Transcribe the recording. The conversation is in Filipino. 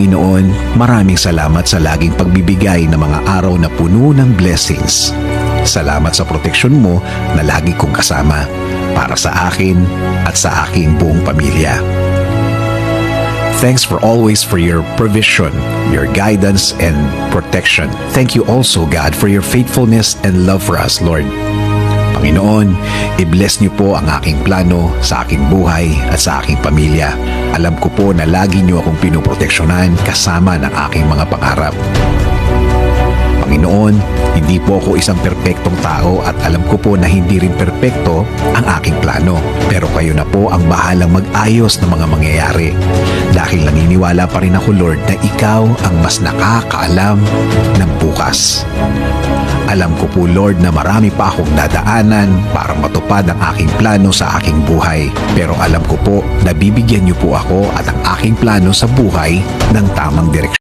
Panginoon, maraming salamat sa laging pagbibigay ng mga araw na puno ng blessings. Salamat sa proteksyon mo na lagi kong kasama para sa akin at sa aking buong pamilya. Thanks for always for your provision, your guidance, and protection. Thank you also, God, for your faithfulness and love for us, Lord. Panginoon, i-bless niyo po ang aking plano sa aking buhay at sa aking pamilya. Alam ko po na lagi niyo akong pinoproteksyonan kasama ng aking mga pangarap. Panginoon, hindi po ako isang perpektong tao at alam ko po na hindi rin perpekto ang aking plano. Pero kayo na po ang bahalang mag-ayos ng mga mangyayari. Dahil naniniwala pa rin ako, Lord, na ikaw ang mas nakakaalam ng bukas. Alam ko po, Lord, na marami pa akong dadaanan para matupad ang aking plano sa aking buhay. Pero alam ko po na bibigyan niyo po ako at ang aking plano sa buhay ng tamang direksyon.